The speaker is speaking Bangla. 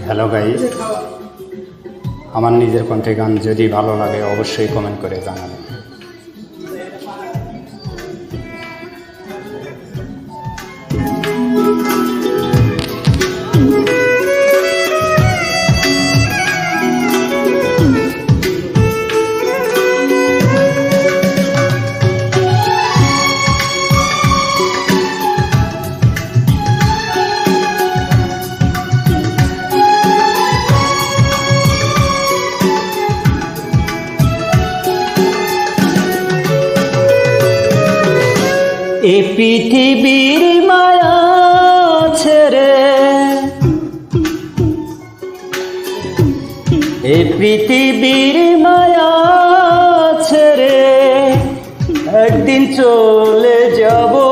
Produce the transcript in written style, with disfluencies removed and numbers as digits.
হ্যালো গাইস, আমার নিজের কণ্ঠে গান যদি ভালো লাগে অবশ্যই কমেন্ট করে জানাবেন। এ পৃথিবীর মায়া ছেড়ে, এ পৃথিবীর মায়া ছেড়ে একদিন চলে যাব।